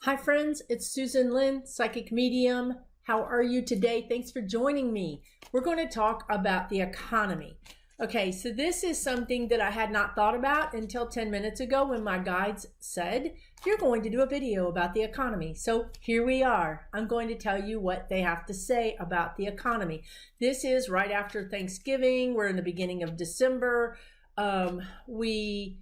Hi friends, it's Susan Lynn, psychic medium. How are you today? Thanks for joining me. We're going to talk about the economy. Okay, so this is something that I had not thought about until 10 minutes ago when my guides said, you're going to do a video about the economy. So here we are. I'm going to tell you what they have to say about the economy. This is right after Thanksgiving. We're in the beginning of December. We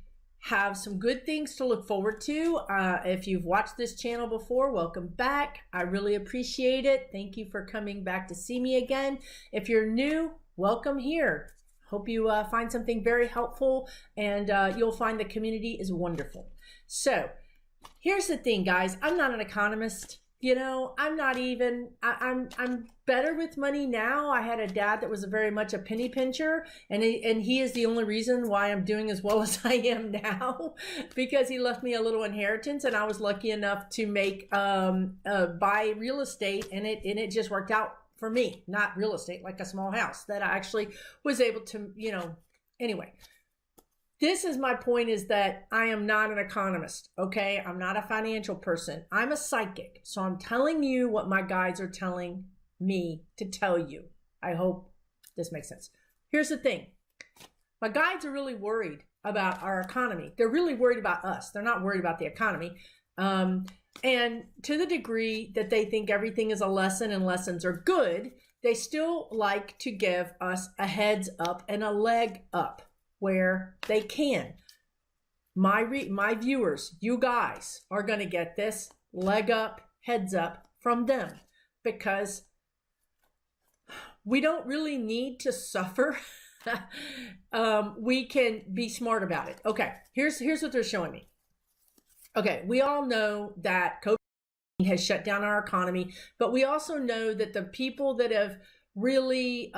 have some good things to look forward to. If you've watched this channel before, welcome back. I really appreciate it. Thank you for coming back to see me again. If you're new, welcome here. Hope you find something very helpful, and you'll find the community is wonderful. So here's the thing, guys. I'm not an economist. You know, I'm not even, I'm better with money now. I had a dad that was very much a penny pincher, and he is the only reason why I'm doing as well as I am now, because he left me a little inheritance, and I was lucky enough to make, buy real estate, and it just worked out for me. Not real estate, like a small house that I actually was able to, anyway. This is my point, is that I am not an economist, okay? I'm not a financial person. I'm a psychic. So I'm telling you what my guides are telling me to tell you. I hope this makes sense. Here's the thing. My guides are really worried about our economy. They're really worried about us. They're not worried about the economy. And to the degree that they think everything is a lesson and lessons are good, they still like to give us a heads up and a leg up where they can. My viewers, you guys are going to get this leg up, heads up from them, because we don't really need to suffer. We can be smart about it. Okay, here's what they're showing me. Okay, we all know that COVID has shut down our economy, but we also know that the people that have really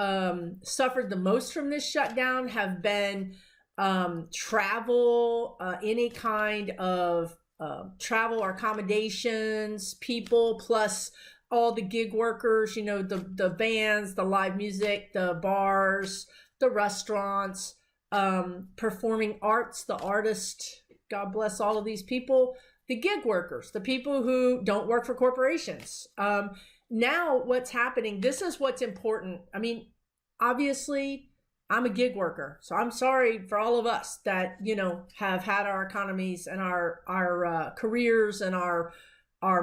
suffered the most from this shutdown have been travel, any kind of travel or accommodations people, plus all the gig workers, the bands, the live music, the bars, the restaurants, performing arts, the artists. God bless all of these people, the gig workers, the people who don't work for corporations. Now what's happening, this is what's important. I mean, obviously I'm a gig worker, so I'm sorry for all of us that, have had our economies and our careers and our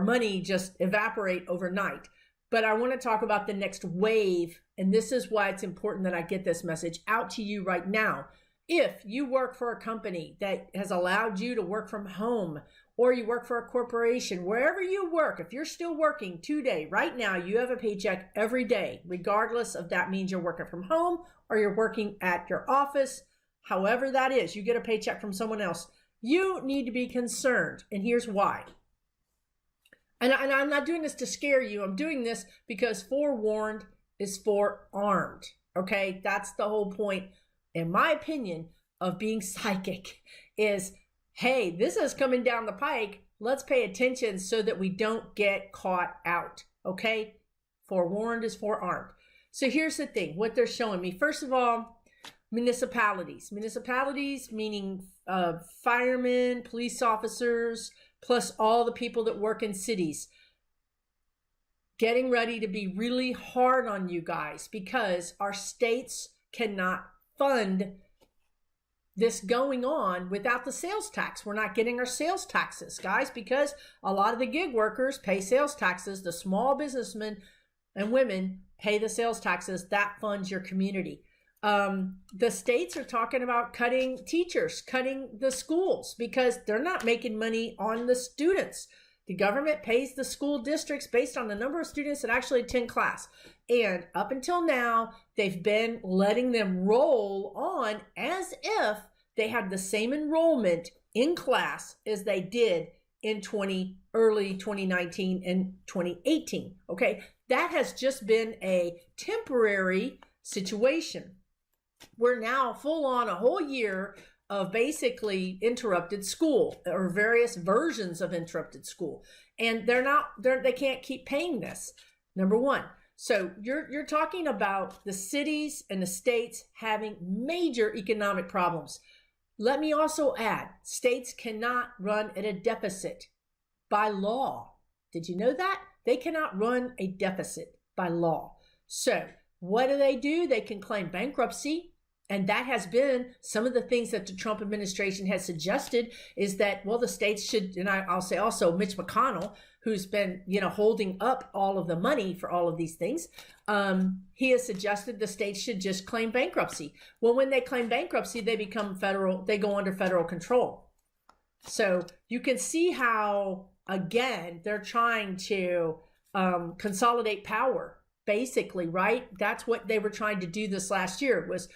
money just evaporate overnight. But I want to talk about the next wave, and this is why it's important that I get this message out to you right now. If you work for a company that has allowed you to work from home, or you work for a corporation, wherever you work, if you're still working today, right now, you have a paycheck every day, regardless of that means you're working from home or you're working at your office, however that is, you get a paycheck from someone else. You need to be concerned, and here's why. And I'm not doing this to scare you. I'm doing this because forewarned is forearmed, okay? That's the whole point, in my opinion, of being psychic, is hey, this is coming down the pike. Let's pay attention so that we don't get caught out, okay? Forewarned is forearmed. So here's the thing, what they're showing me. First of all, municipalities. Municipalities meaning firemen, police officers, plus all the people that work in cities. Getting ready to be really hard on you guys, because our states cannot fund this going on without the sales tax. We're not getting our sales taxes, guys, because a lot of the gig workers pay sales taxes. The small businessmen and women pay the sales taxes. That funds your community. The states are talking about cutting teachers, cutting the schools, because they're not making money on the students. The government pays the school districts based on the number of students that actually attend class. And up until now, they've been letting them roll on as if they had the same enrollment in class as they did in early 2019 and 2018. Okay, that has just been a temporary situation. We're now full on a whole year of basically interrupted school, or various versions of interrupted school. And they can't keep paying this, number one. So you're talking about the cities and the states having major economic problems. Let me also add, states cannot run at a deficit. by law. Did you know that? They cannot run a deficit by law. So what do? They can claim bankruptcy. And that has been some of the things that the Trump administration has suggested is that, well, the states should, and I'll say also Mitch McConnell, who's been, holding up all of the money for all of these things. He has suggested the states should just claim bankruptcy. Well, when they claim bankruptcy, they go under federal control. So you can see how, again, they're trying to consolidate power, basically, right? That's what they were trying to do this last year, was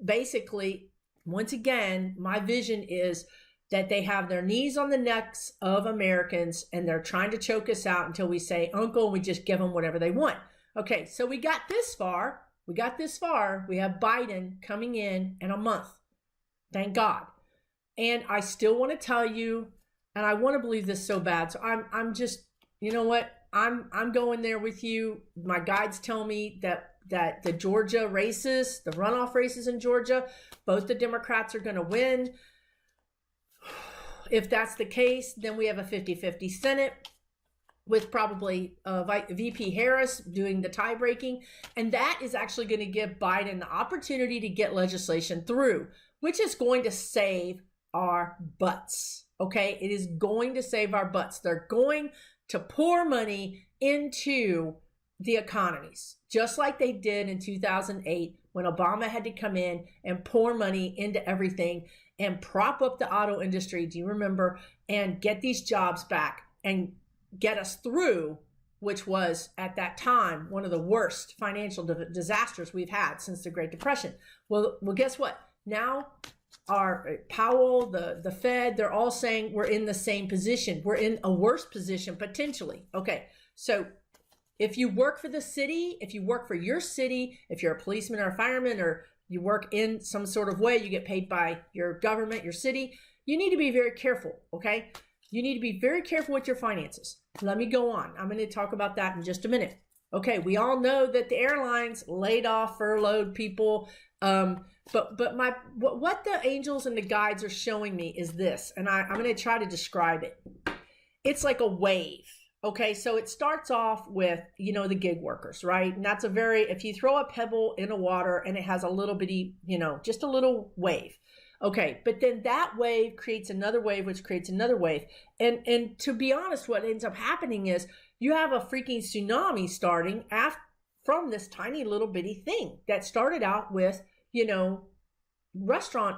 basically, once again, my vision is that they have their knees on the necks of Americans and they're trying to choke us out until we say, uncle, and we just give them whatever they want. Okay, so we got this far. We have Biden coming in a month. Thank God. And I still want to tell you, and I want to believe this so bad. So I'm just, you know what? I'm going there with you. My guides tell me that the Georgia races, the runoff races in Georgia, both the Democrats are going to win. If that's the case, then we have a 50-50 Senate with probably VP Harris doing the tie breaking. And that is actually going to give Biden the opportunity to get legislation through, which is going to save our butts. Okay, it is going to save our butts. They're going to pour money into the economies, just like they did in 2008 when Obama had to come in and pour money into everything and prop up the auto industry. Do you remember? And get these jobs back and get us through, which was at that time one of the worst financial disasters we've had since the Great Depression. Well, guess what? Now our Powell, the Fed, they're all saying we're in the same position. We're in a worse position potentially. Okay, so if you work for the city, if you work for your city, if you're a policeman or a fireman, or you work in some sort of way, you get paid by your government, your city, you need to be very careful, okay? You need to be very careful with your finances. Let me go on. I'm going to talk about that in just a minute. Okay, we all know that the airlines laid off, furloughed people. But what the angels and the guides are showing me is this, and I'm going to try to describe it. It's like a wave. Okay, so it starts off with, the gig workers, right? And that's if you throw a pebble in a water and it has a little bitty, just a little wave. Okay, but then that wave creates another wave, which creates another wave. And to be honest, what ends up happening is you have a freaking tsunami starting from this tiny little bitty thing that started out with, restaurant,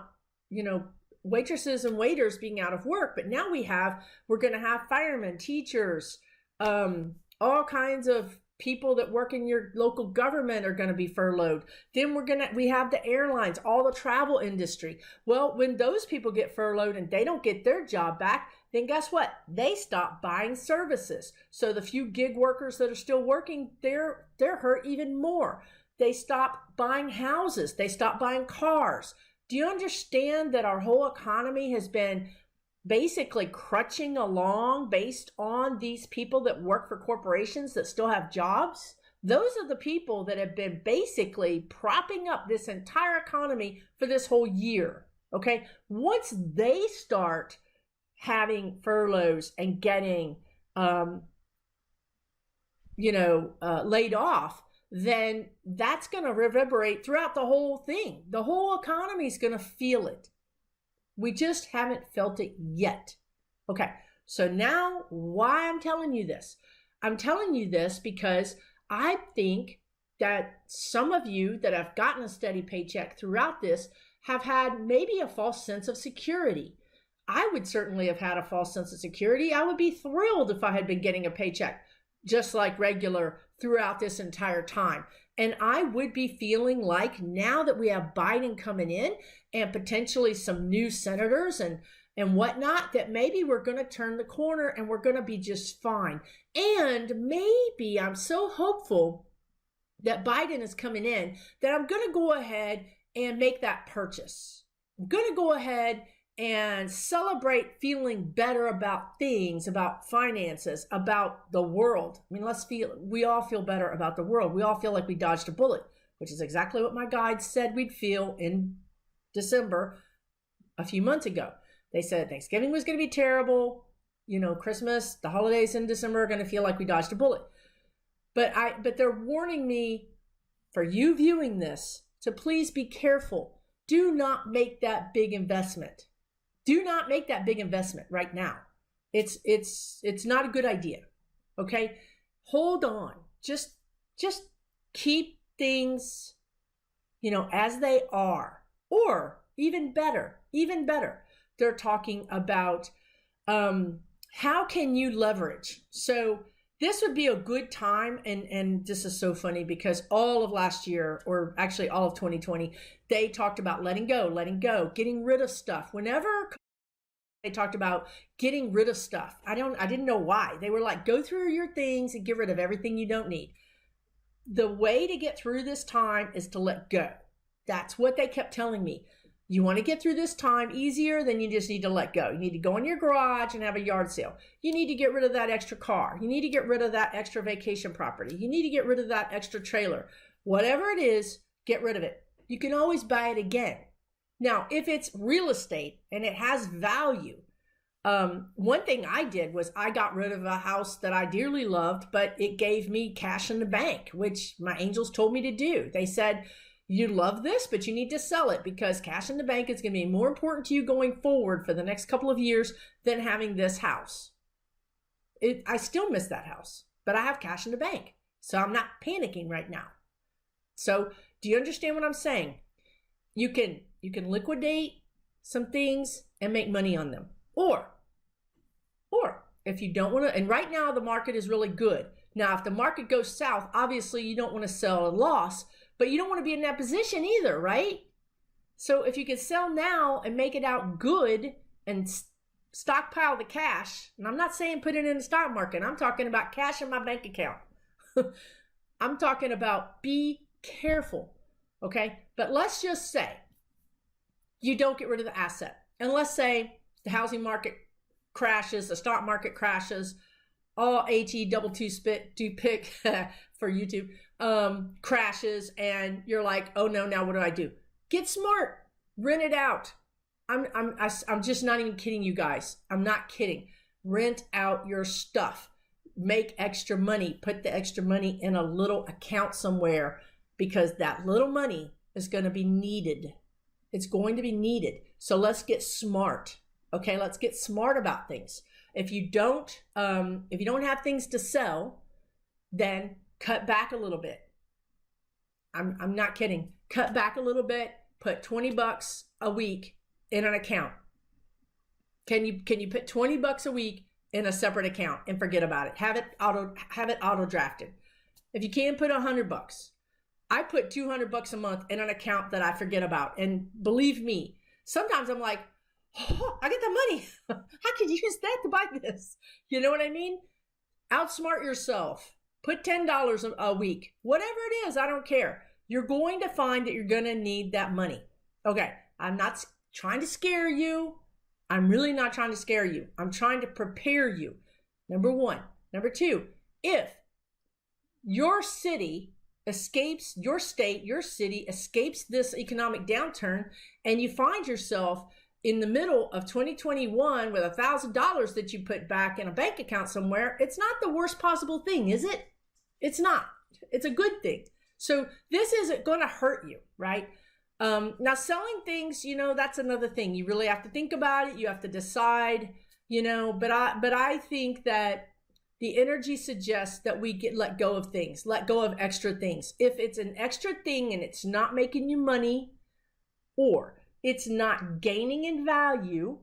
waitresses and waiters being out of work. But now we're going to have firemen, teachers, all kinds of people that work in your local government are going to be furloughed. Then we have the airlines, all the travel industry. Well, when those people get furloughed and they don't get their job back, then guess what? They stop buying services. So the few gig workers that are still working, they're hurt even more. They stop buying houses. They stop buying cars. Do you understand that our whole economy has been basically crutching along based on these people that work for corporations that still have jobs? Those are the people that have been basically propping up this entire economy for this whole year. Okay. Once they start having furloughs and getting, laid off, then that's going to reverberate throughout the whole thing. The whole economy is going to feel it. We just haven't felt it yet. Okay, so now why I'm telling you this? I'm telling you this because I think that some of you that have gotten a steady paycheck throughout this have had maybe a false sense of security. I would certainly have had a false sense of security. I would be thrilled if I had been getting a paycheck just like regular throughout this entire time. And I would be feeling like now that we have Biden coming in and potentially some new senators and whatnot, that maybe we're going to turn the corner and we're going to be just fine. And maybe I'm so hopeful that Biden is coming in that I'm going to go ahead and make that purchase. I'm going to go ahead and celebrate feeling better about things, about finances, about the world. I mean, we all feel better about the world. We all feel like we dodged a bullet, which is exactly what my guides said we'd feel in December a few months ago. They said Thanksgiving was going to be terrible. Christmas, the holidays in December are going to feel like we dodged a bullet. But they're warning me, for you viewing this, to please be careful. Do not make that big investment. Do not make that big investment right now. It's not a good idea. Okay? Hold on. Just keep things, as they are. Or even better, they're talking about how can you leverage? So this would be a good time, and this is so funny because all of last year, or actually all of 2020, they talked about letting go, getting rid of stuff. Whenever they talked about getting rid of stuff, I didn't know why. They were like, go through your things and get rid of everything you don't need. The way to get through this time is to let go. That's what they kept telling me. You want to get through this time easier, then you just need to let go. You need to go in your garage and have a yard sale. You need to get rid of that extra car. You need to get rid of that extra vacation property. You need to get rid of that extra trailer. Whatever it is, get rid of it. You can always buy it again. Now, if it's real estate and it has value, one thing I did was I got rid of a house that I dearly loved, but it gave me cash in the bank, which my angels told me to do. They said, you love this, but you need to sell it because cash in the bank is going to be more important to you going forward for the next couple of years than having this house. I still miss that house, but I have cash in the bank. So I'm not panicking right now. So do you understand what I'm saying? You can liquidate some things and make money on them. Or if you don't want to, and right now the market is really good. Now, if the market goes south, obviously you don't want to sell a loss, but you don't want to be in that position either, right? So if you can sell now and make it out good and stockpile the cash, and I'm not saying put it in the stock market, I'm talking about cash in my bank account. I'm talking about be careful, okay? But let's just say you don't get rid of the asset. And let's say the housing market crashes, the stock market crashes, all HE double two spit do pick for YouTube crashes, and you're like, oh no, now what do I do? Get smart, rent it out. I'm just not even kidding you guys. I'm not kidding. Rent out your stuff. Make extra money. Put the extra money in a little account somewhere because that little money is going to be needed. It's going to be needed. So let's get smart. Okay, let's get smart about things. If you don't have things to sell, then cut back a little bit. I'm not kidding. Cut back a little bit. Put $20 a week in an account. Can you put $20 a week in a separate account and forget about it? Have it auto drafted. If you can, put $100. I put $200 a month in an account that I forget about, and believe me, sometimes I'm like, oh, I get the money. I could use that to buy this. You know what I mean? Outsmart yourself. Put $10 a week. Whatever it is, I don't care. You're going to find that you're going to need that money. Okay, I'm not trying to scare you. I'm really not trying to scare you. I'm trying to prepare you. Number one. Number two, if your city escapes, your state, your city escapes this economic downturn, and you find yourself in the middle of 2021 with $1,000 that you put back in a bank account somewhere, it's not the worst possible thing, is it? It's not. It's a good thing. So this isn't going to hurt you, right? Now selling things, that's another thing. You really have to think about it. You have to decide, but I think that the energy suggests that we let go of things, let go of extra things. If it's an extra thing and it's not making you money, or it's not gaining in value,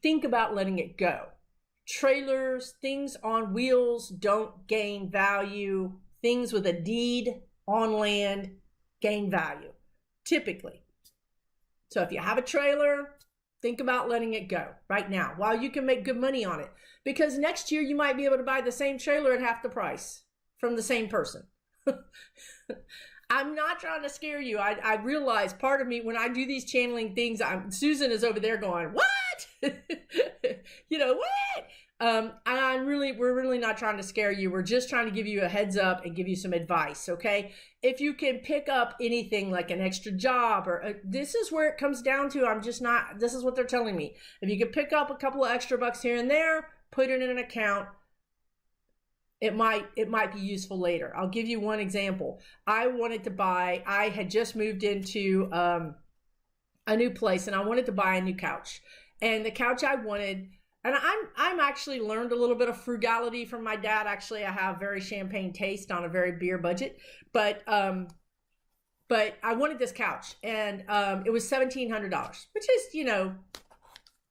think about letting it go. Trailers, things on wheels don't gain value. Things with a deed on land gain value, typically. So if you have a trailer, think about letting it go right now while you can make good money on it. Because next year you might be able to buy the same trailer at half the price from the same person. I'm not trying to scare you. I realize part of me, when I do these channeling things, Susan is over there going, what? What? and we're really not trying to scare you. We're just trying to give you a heads up and give you some advice, okay? If you can pick up anything like an extra job or this is where it comes down to, this is what they're telling me. If you can pick up a couple of extra bucks here and there, put it in an account, it might be useful later. I'll give you one example. I had just moved into a new place and I wanted to buy a new couch. And the couch I wanted, and I'm actually learned a little bit of frugality from my dad. Actually, I have very champagne taste on a very beer budget, but I wanted this couch, and it was $1,700, which is,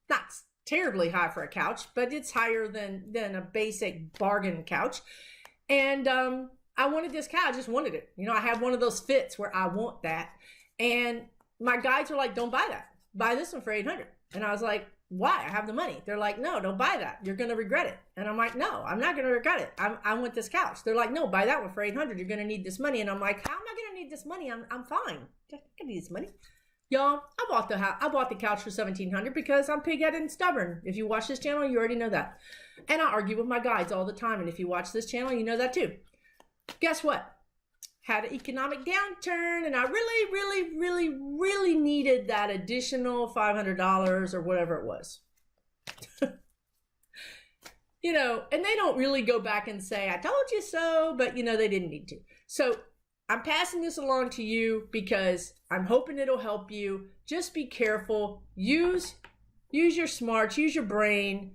not terribly high for a couch, but it's higher than a basic bargain couch. And I wanted this couch. I just wanted it. I have one of those fits where I want that, and my guides were like, "Don't buy that. Buy this one for $800." And I was like, why? I have the money. They're like, no, don't buy that. You're going to regret it. And I'm like, no, I'm not going to regret it. I want this couch. They're like, no, buy that one for $800. You're going to need this money. And I'm like, how am I going to need this money? I'm fine. I don't need this money. Y'all, I bought the couch for $1,700 because I'm pig-headed and stubborn. If you watch this channel, you already know that. And I argue with my guides all the time. And if you watch this channel, you know that too. Guess what? Had an economic downturn, and I really, really, really, really needed that additional $500 or whatever it was. And they don't really go back and say, I told you so, but they didn't need to. So I'm passing this along to you because I'm hoping it'll help you. Just be careful. Use your smarts, use your brain.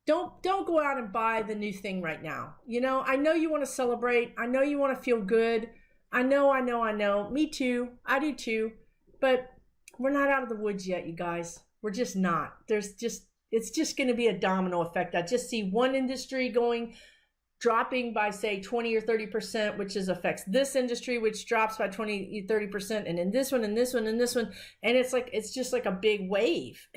Don't go out and buy the new thing right now. I know you want to celebrate. I know you want to feel good. I know. Me too. I do too. But we're not out of the woods yet, you guys. We're just not. It's just going to be a domino effect. I just see one industry dropping by, say, 20 or 30%, which affects this industry, which drops by 20, 30%, and then this one, and this one, and this one. And it's just like a big wave.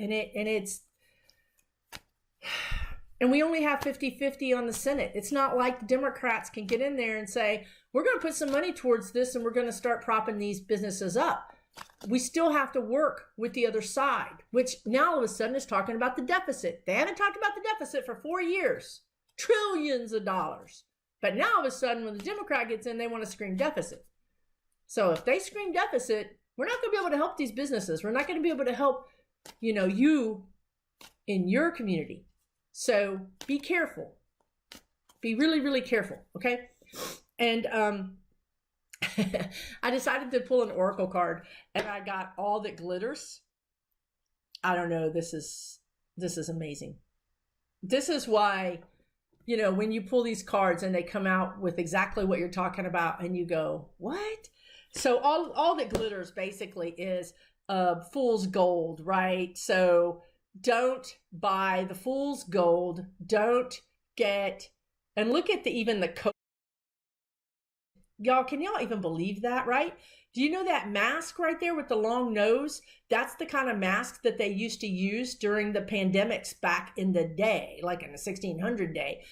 And we only have 50-50 on the Senate. It's not like the Democrats can get in there and say, we're going to put some money towards this and we're going to start propping these businesses up. We still have to work with the other side, which now all of a sudden is talking about the deficit. They haven't talked about the deficit for 4 years, trillions of dollars. But now all of a sudden when the Democrat gets in, they want to scream deficit. So if they scream deficit, we're not going to be able to help these businesses. We're not going to be able to help, you in your community. So be careful. Be really, really careful, okay? And I decided to pull an oracle card, and I got all that glitters. I don't know. This is amazing. This is why, when you pull these cards and they come out with exactly what you're talking about, and you go, what? So all that glitters basically is fool's gold, right? So don't buy the fool's gold. Don't get, and look at even the code. Y'all, can y'all even believe that, right? Do you know that mask right there with the long nose? That's the kind of mask that they used to use during the pandemics back in the day, like in the 1600 day.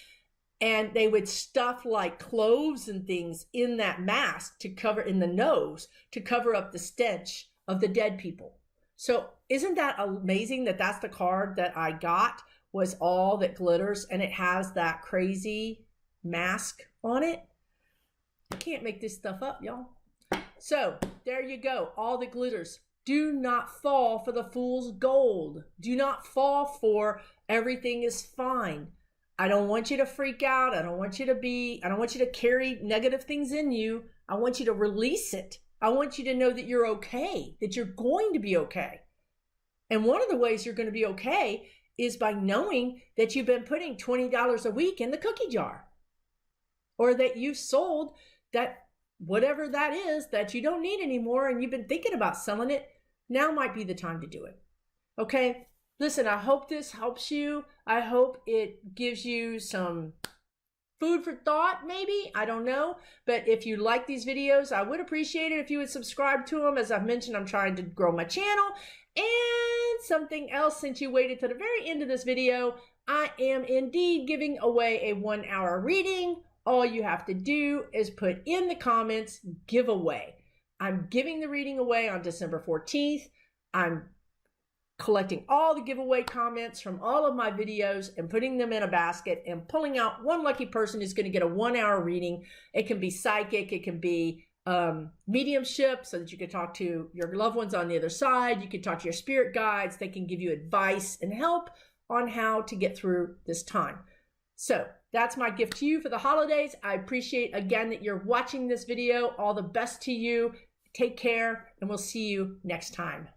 And they would stuff like cloves and things in that mask to cover in the nose to cover up the stench of the dead people. So isn't that amazing that that's the card that I got, was all that glitters, and it has that crazy mask on it? I can't make this stuff up, y'all. So there you go. All that glitters. Do not fall for the fool's gold. Do not fall for everything is fine. I don't want you to freak out. I don't want you to carry negative things in you. I want you to release it. I want you to know that you're okay, that you're going to be okay. And one of the ways you're going to be okay is by knowing that you've been putting $20 a week in the cookie jar, or that you've sold that whatever that is that you don't need anymore and you've been thinking about selling it. Now might be the time to do it. Okay. Listen, I hope this helps you. I hope it gives you some food for thought, maybe. I don't know. But if you like these videos, I would appreciate it if you would subscribe to them. As I've mentioned, I'm trying to grow my channel. And something else, since you waited to the very end of this video, I am indeed giving away a 1-hour reading. All you have to do is put in the comments giveaway. I'm giving the reading away on December 14th. I'm collecting all the giveaway comments from all of my videos and putting them in a basket and pulling out one lucky person who's going to get a 1-hour reading. It can be psychic, it can be mediumship, so that you can talk to your loved ones on the other side. You can talk to your spirit guides. They can give you advice and help on how to get through this time. So that's my gift to you for the holidays. I appreciate again that you're watching this video. All the best to you. Take care, and we'll see you next time.